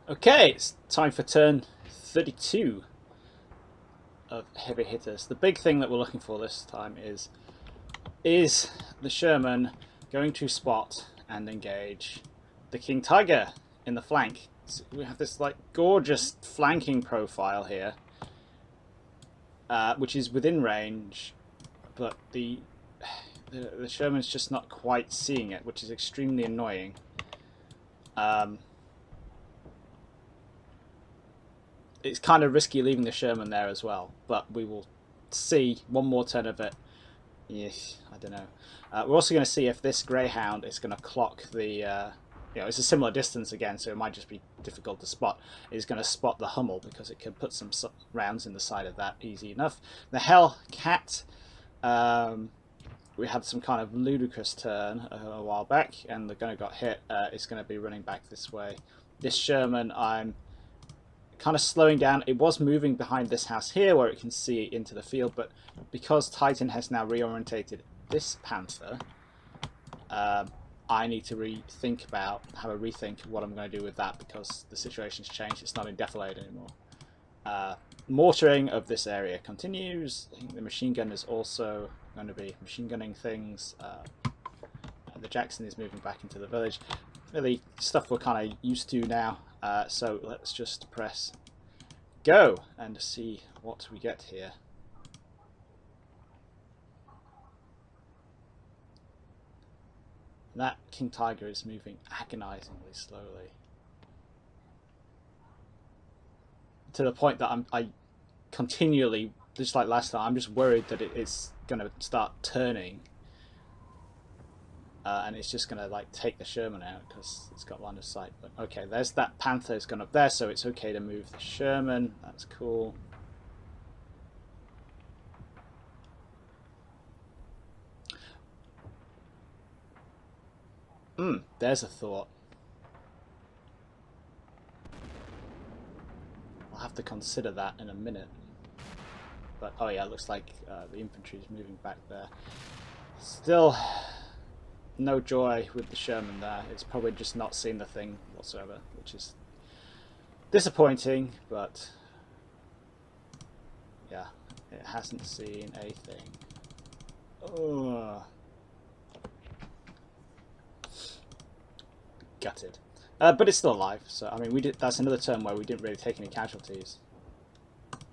Okay, it's time for turn 32 of heavy hitters. The big thing that we're looking for this time is the Sherman going to spot and engage the King Tiger in the flank. So we have this like gorgeous flanking profile here, which is within range, but the Sherman's just not quite seeing it, which is extremely annoying. It's kind of risky leaving the Sherman there as well, but we will see one more turn of it. Yes, I don't know. We're also going to see if this Greyhound is going to clock the... it's a similar distance again, so it might just be difficult to spot. It's going to spot the Hummel because it can put some rounds in the side of that easy enough. The Hellcat, we had some kind of ludicrous turn a while back, and the gunner got hit. It's going to be running back this way. This Sherman, I'm kind of slowing down. It was moving behind this house here where it can see into the field, but because Titan has now reorientated this Panther, I need to have a rethink what I'm going to do with that because the situation's changed. It's not in defilade anymore. Mortaring of this area continues. I think the machine gun is also going to be machine gunning things. The Jackson is moving back into the village. Really stuff we're kind of used to now. So let's just press go and see what we get here. That King Tiger is moving agonizingly slowly. To the point that I continually, just like last time, I'm just worried that it's going to start turning. And it's just going to like take the Sherman out because it's got line of sight. But okay, there's that Panther has gone up there, so it's okay to move the Sherman. That's cool. There's a thought. I'll have to consider that in a minute. But oh yeah, it looks like the infantry is moving back there. Still no joy with the Sherman there. It's probably just not seen the thing whatsoever, which is disappointing, but yeah, it hasn't seen a thing. Ugh. Gutted. But it's still alive, so I mean that's another turn where we didn't really take any casualties.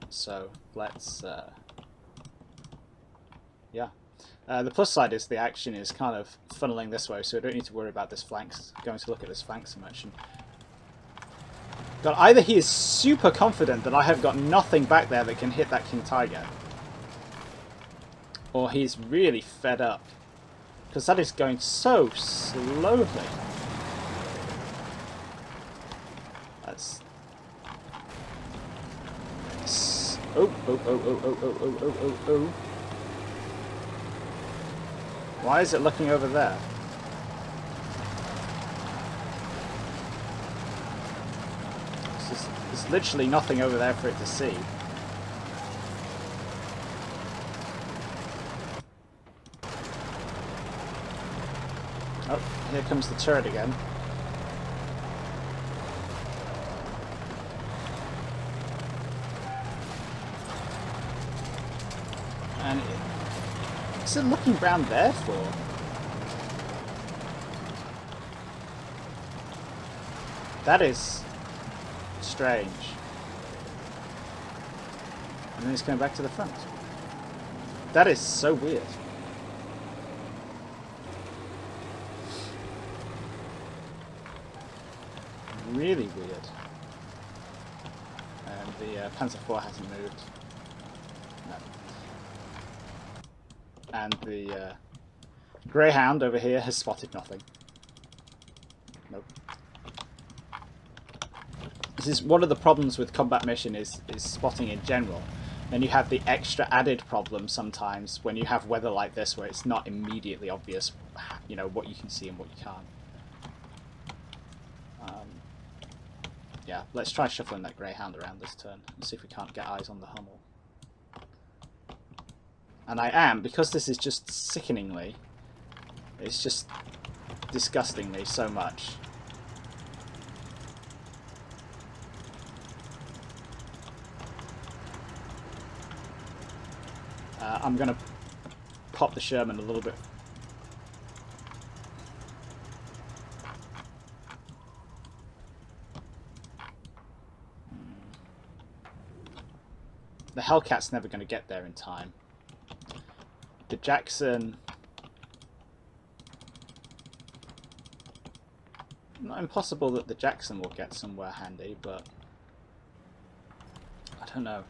So let's yeah. The plus side is the action is kind of funneling this way, so I don't need to worry about this flanks, going to look at this flank so much. And God, either he is super confident that I have got nothing back there that can hit that King Tiger, or he's really fed up, because that is going so slowly. That's... Oh. Why is it looking over there? There's literally nothing over there for it to see. Oh, here comes the turret again. And what's it looking round there for? That is strange. And then it's going back to the front. That is so weird. Really weird. And the Panzer IV hasn't moved. No. And the Greyhound over here has spotted nothing. Nope. This is one of the problems with combat mission is spotting in general. Then you have the extra added problem sometimes when you have weather like this where it's not immediately obvious, you know, what you can see and what you can't. Yeah, let's try shuffling that Greyhound around this turn and see if we can't get eyes on the Hummel. And I am, because this is just sickeningly, it's just disgusting me so much. I'm going to pop the Sherman a little bit. The Hellcat's never going to get there in time. The Jackson... Not impossible that the Jackson will get somewhere handy, but... I don't know.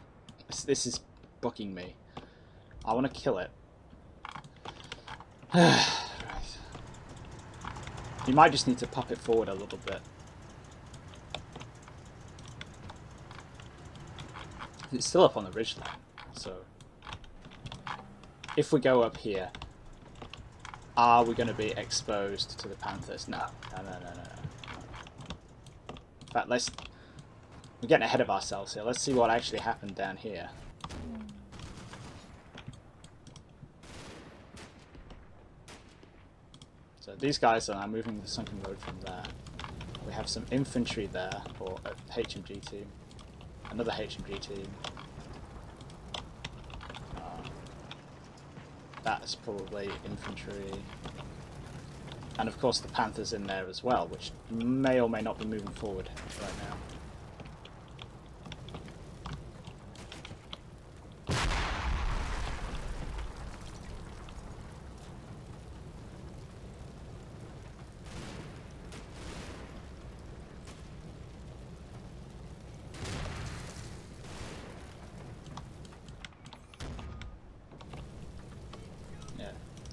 This is bugging me. I want to kill it. Right. You might just need to pop it forward a little bit. It's still up on the ridgeline, so if we go up here, are we going to be exposed to the Panthers? No. No. In fact, we're getting ahead of ourselves here. Let's see what actually happened down here. So these guys are now moving the sunken road from there. We have some infantry there, or a HMG team. Another HMG team. That's probably infantry. And of course the Panthers in there as well, which may or may not be moving forward right now.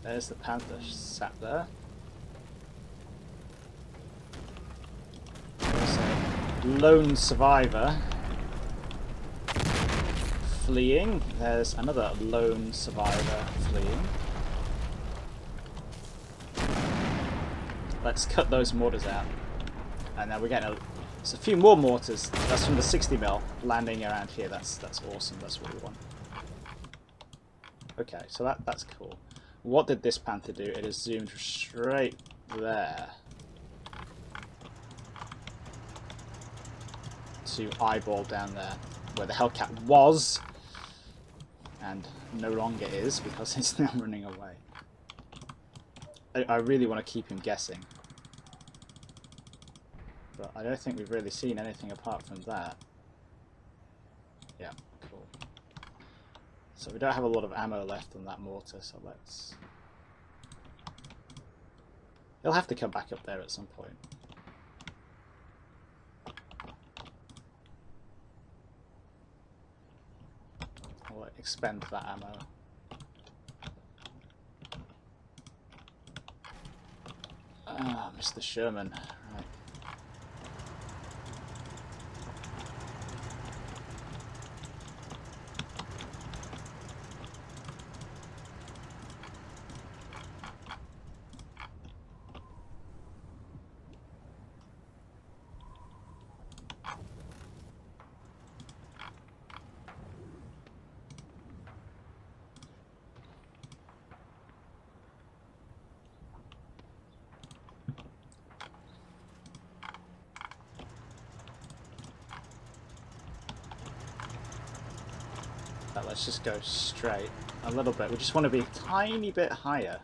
There's the Panther sat there. There's a lone survivor fleeing. There's another lone survivor fleeing. Let's cut those mortars out. And then we're getting there's a few more mortars. That's from the 60mm landing around here. That's awesome. That's what we want. Okay, so that's cool. What did this Panther do? It has zoomed straight there to eyeball down there where the Hellcat was and no longer is because it's now running away. I really want to keep him guessing, but I don't think we've really seen anything apart from that. Yeah, cool. So we don't have a lot of ammo left on that mortar, so let's... He'll have to come back up there at some point. I'll expend that ammo. Ah, Mr. Sherman. Right. Let's just go straight a little bit. We just want to be a tiny bit higher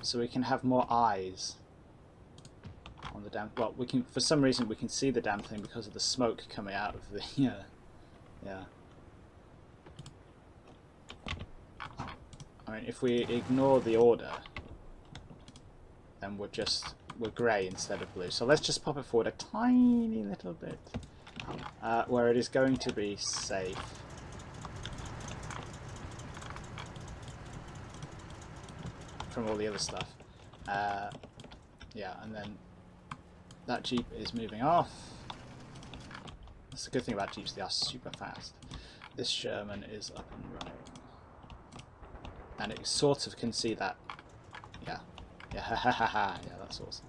so we can have more eyes on the damn... Well, we can, for some reason we can see the damn thing because of the smoke coming out of the... yeah. I mean, if we ignore the order, then we're grey instead of blue. So let's just pop it forward a tiny little bit where it is going to be safe. From all the other stuff. Yeah, and then that Jeep is moving off. That's the good thing about Jeeps, they are super fast. This Sherman is up and running. And it sort of can see that. Yeah. Yeah, yeah, that's awesome.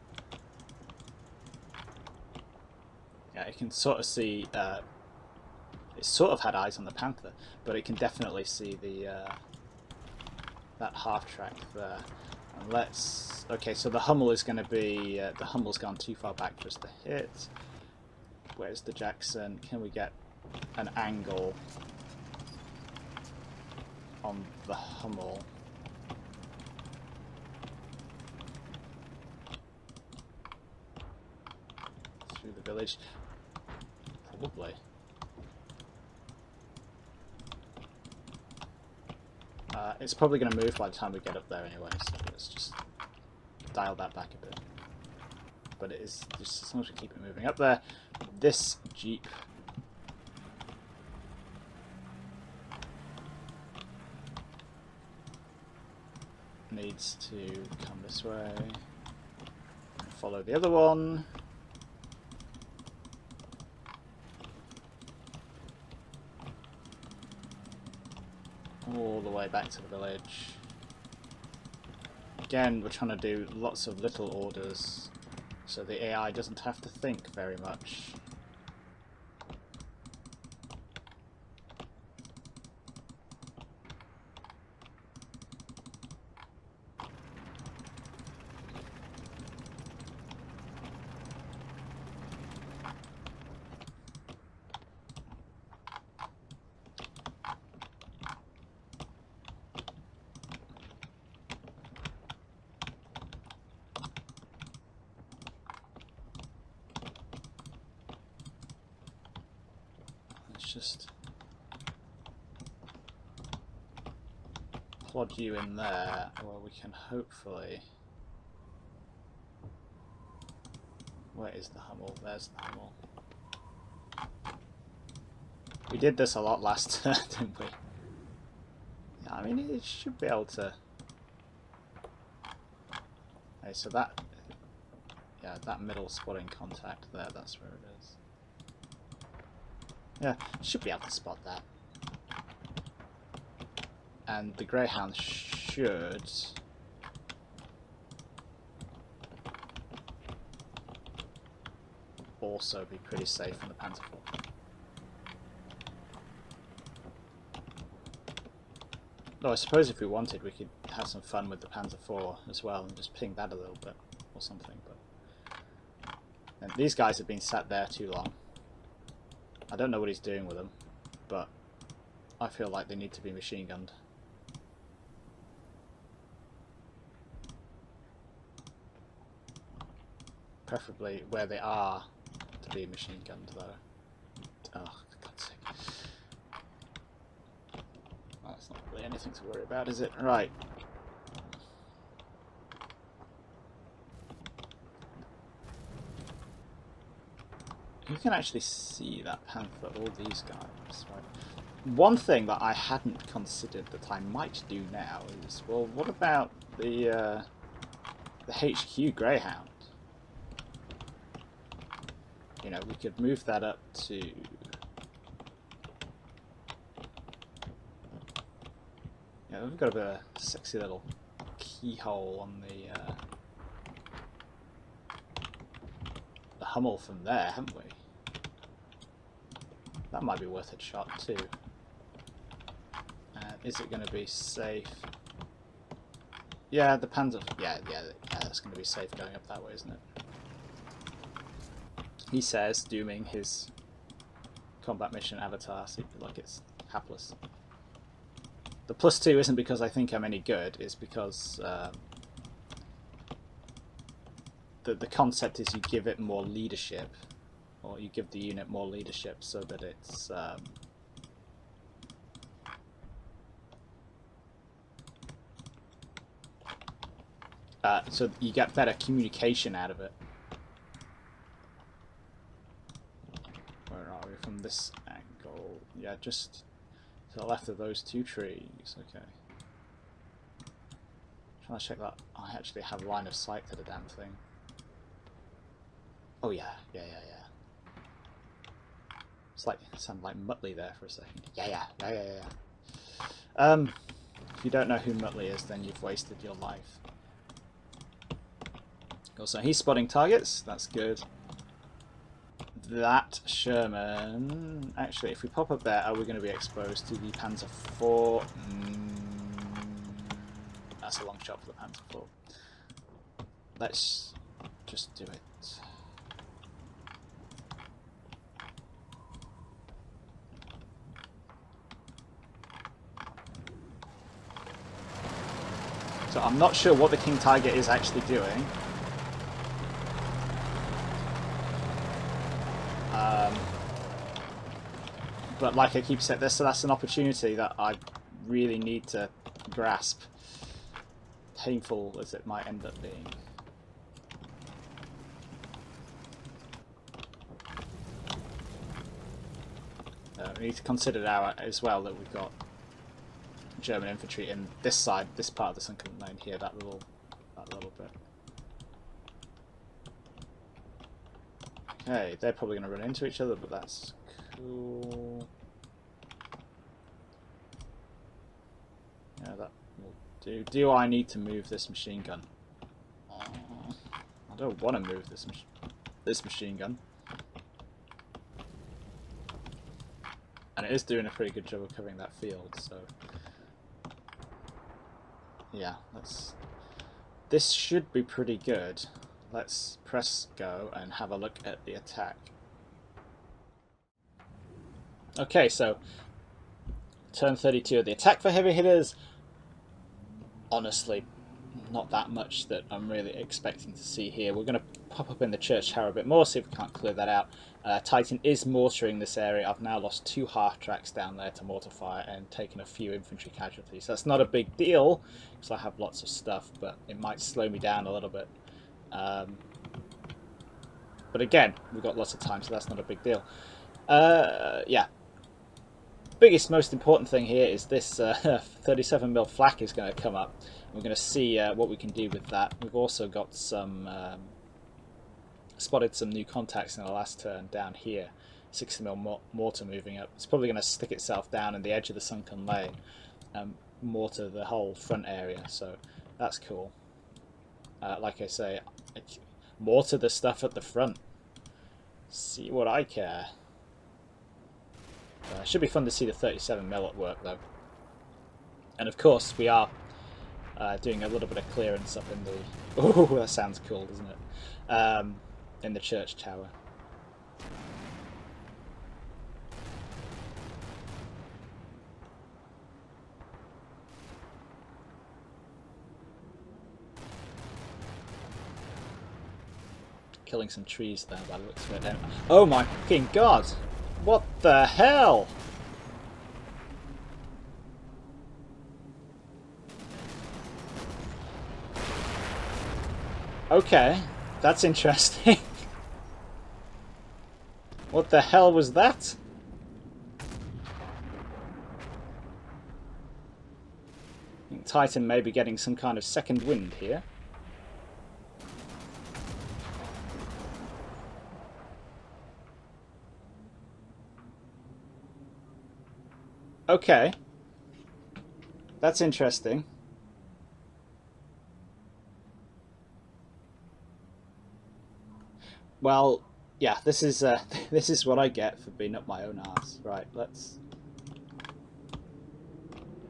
Yeah, it can sort of see, it sort of had eyes on the Panther, but it can definitely see the, that half track there. And let's... Okay, so the Hummel is going to be... the Hummel's gone too far back for us to hit. Where's the Jackson? Can we get an angle on the Hummel. Through the village. Probably. It's probably going to move by the time we get up there anyway, so let's just dial that back a bit. But it is just as long as we keep it moving up there. This Jeep needs to come this way. Follow the other one. All the way back to the village. Again, we're trying to do lots of little orders so the AI doesn't have to think very much. Just plod you in there where we can hopefully... Where is the Hummel? There's the Hummel. We did this a lot last turn, didn't we? Yeah, I mean, it should be able to... Okay, so that... Yeah, that middle spotting contact there, that's where it is. Yeah, should be able to spot that. And the Greyhound should... also be pretty safe from the Panzer IV. Though I suppose if we wanted we could have some fun with the Panzer IV as well and just ping that a little bit or something. But and these guys have been sat there too long. I don't know what he's doing with them, but I feel like they need to be machine gunned. Preferably where they are to be machine gunned, though. Oh, for God's sake. Well, that's not really anything to worry about, is it? Right. You can actually see that Panther, all these guys, right? One thing that I hadn't considered that I might do now is, well, what about the HQ Greyhound? You know, we could move that up to... Yeah, we've got a bit of a sexy little keyhole on the Hummel from there, haven't we? That might be worth a shot too. Is it going to be safe? Yeah, the Panzer... Yeah, that's going to be safe going up that way, isn't it? He says, dooming his combat mission avatar, see, like it's hapless. The +2 isn't because I think I'm any good, it's because the concept is you give it more leadership, or you give the unit more leadership so that it's so you get better communication out of it. Where are we from this angle? Yeah, just to the left of those two trees. Okay. Trying to check that I actually have line of sight to the damn thing. Oh yeah. It's like, it sounded like Muttley there for a second. Yeah. If you don't know who Muttley is, then you've wasted your life. Also, he's spotting targets. That's good. That Sherman... Actually, if we pop up there, are we going to be exposed to the Panzer IV? That's a long shot for the Panzer IV. Let's just do it. So I'm not sure what the King Tiger is actually doing. But like I keep saying, that's an opportunity that I really need to grasp, painful as it might end up being. We need to consider now as well that we've got German infantry in this side, this part of the sunken lane here, that little bit. Okay, they're probably going to run into each other, but that's cool. Yeah, that will do. Do I need to move this machine gun? I don't want to move this machine gun. And it is doing a pretty good job of covering that field, so yeah, this should be pretty good. Let's press go and have a look at the attack. Okay, so turn 32 of the attack for heavy hitters. Honestly, not that much that I'm really expecting to see here. We're going to pop up in the church tower a bit more, see if we can't clear that out. Titan is mortaring this area. I've now lost 2 half tracks down there to mortar fire and taken a few infantry casualties. That's not a big deal because I have lots of stuff, but it might slow me down a little bit. But again, we've got lots of time, so that's not a big deal. Yeah. Biggest, most important thing here is this 37mm flak is going to come up. We're going to see what we can do with that. We've also got some spotted some new contacts in the last turn down here. 60mm mortar moving up. It's probably going to stick itself down in the edge of the sunken lane and mortar the whole front area. So that's cool. Like I say, mortar the stuff at the front. See what I care. Should be fun to see the 37mm at work though. And of course we are doing a little bit of clearance up in the... Oh, that sounds cool, doesn't it? In the church tower. Killing some trees there by the looks of it. Oh my fucking god! What the hell? Okay, that's interesting. What the hell was that? I think Titan may be getting some kind of second wind here. Okay, that's interesting. Well, yeah, this is what I get for being up my own arse. Right, let's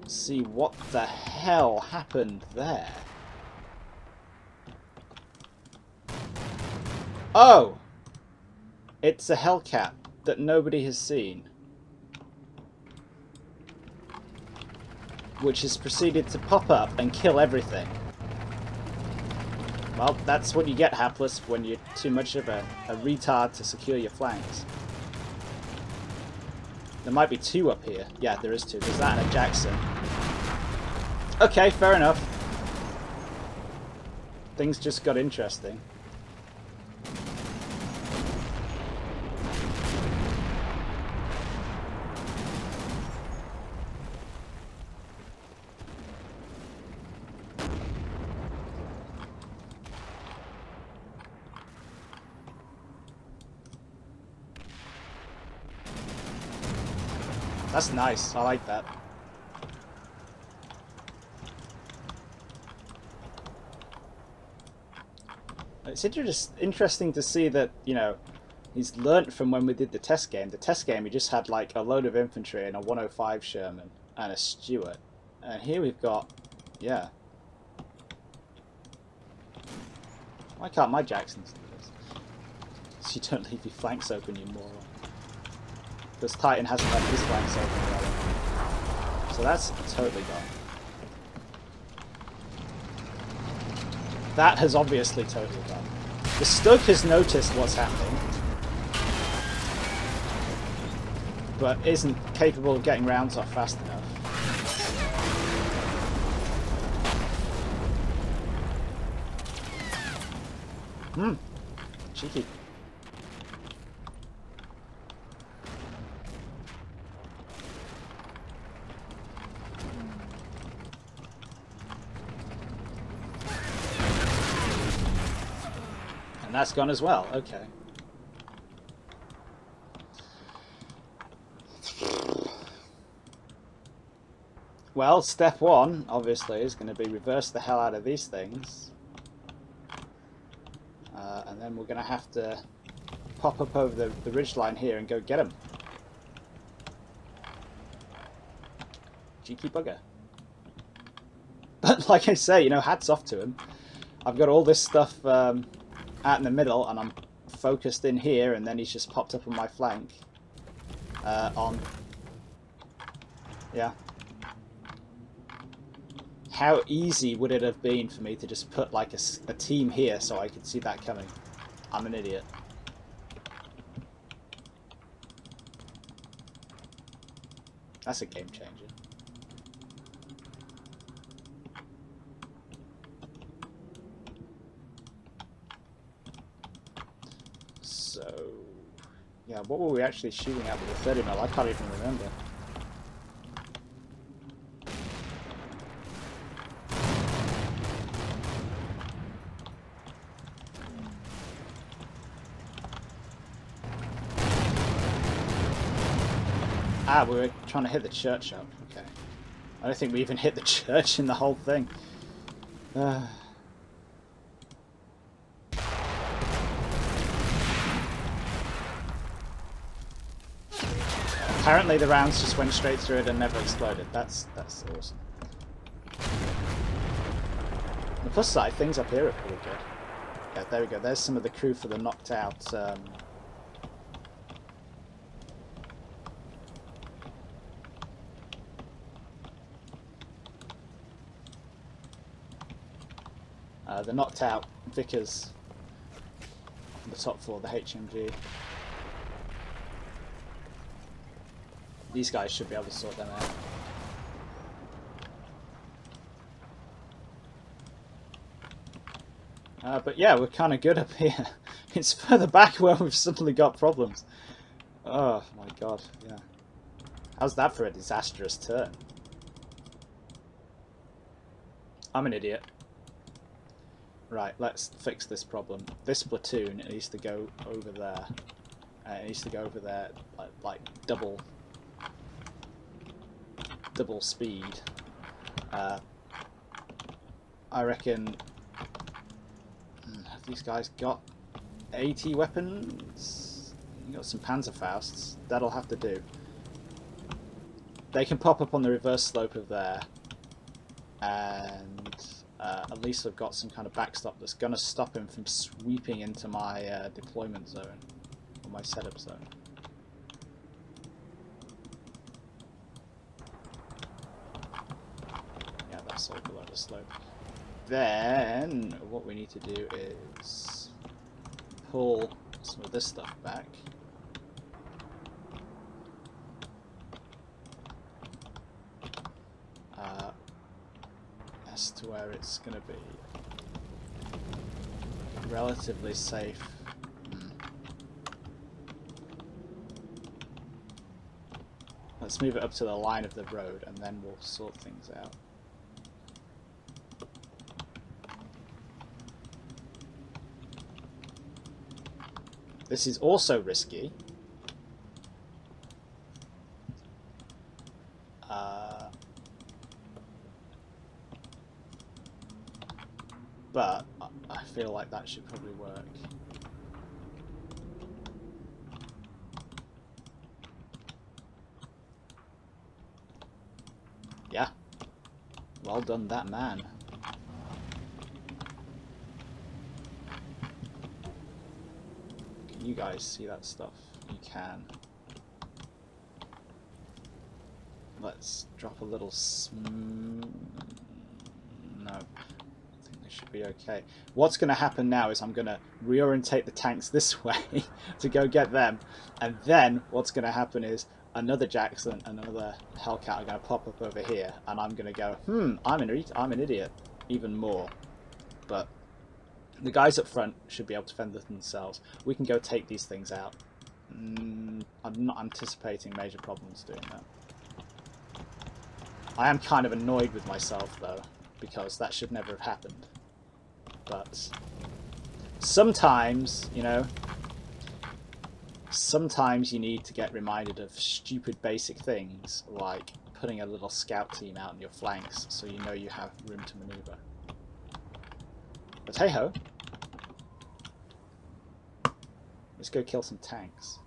see what the hell happened there. Oh, it's a Hellcat that nobody has seen, which has proceeded to pop up and kill everything. Well, that's what you get, hapless, when you're too much of a retard to secure your flanks. There might be 2 up here. Yeah, there is 2. There's that and a Jackson. Okay, fair enough. Things just got interesting. That's nice. I like that. It's interesting to see that, you know, he's learnt from when we did the test game. The test game, he just had like a load of infantry and a 105 Sherman and a Stuart. And here we've got, yeah. Why can't my Jacksons do this? So you don't leave your flanks open, you moron. Because Titan hasn't left his flanks open yet. So that's totally gone. That has obviously totally gone. The Stug has noticed what's happening, but isn't capable of getting rounds off fast enough. Cheeky. And that's gone as well, okay. Well, step one, obviously, is going to be reverse the hell out of these things. And then we're going to have to pop up over the ridgeline here and go get them. Cheeky bugger. But like I say, you know, hats off to him. I've got all this stuff out in the middle, and I'm focused in here, and then he's just popped up on my flank. Yeah. How easy would it have been for me to just put like a team here so I could see that coming? I'm an idiot. That's a game changer. So, yeah, what were we actually shooting at with the 30mm? I can't even remember. Ah, we were trying to hit the church up. Okay. I don't think we even hit the church in the whole thing. Apparently the rounds just went straight through it and never exploded. That's awesome. The plus side, things up here are pretty good. Yeah, there we go. There's some of the crew for the knocked out. The knocked out Vickers on the top floor, the HMG. These guys should be able to sort them out. But yeah, we're kind of good up here. It's further back where we've suddenly got problems. Oh my god, yeah. How's that for a disastrous turn? I'm an idiot. Right, let's fix this problem. This platoon needs to go over there. It needs to go over there like double speed. I reckon. Have these guys got AT weapons? You got some Panzerfausts. That'll have to do. They can pop up on the reverse slope of there, and at least I've got some kind of backstop that's going to stop him from sweeping into my deployment zone, or my setup zone. Yeah, that's all below the slope. Then, what we need to do is pull some of this stuff back. As to where it's going to be relatively safe. Let's move it up to the line of the road and then we'll sort things out. This is also risky. But I feel like that should probably work. Yeah. Well done, that man. Can you guys see that stuff? You can. Let's drop a little no. should be okay. What's going to happen now is I'm going to reorientate the tanks this way to go get them, and then what's going to happen is another Jackson, another Hellcat are going to pop up over here, and I'm going to go, I'm an idiot, even more. But the guys up front should be able to fend themselves. We can go take these things out. I'm not anticipating major problems doing that. I am kind of annoyed with myself though, because that should never have happened. But sometimes, you know, sometimes you need to get reminded of stupid basic things, like putting a little scout team out in your flanks so you know you have room to maneuver. But hey ho, let's go kill some tanks.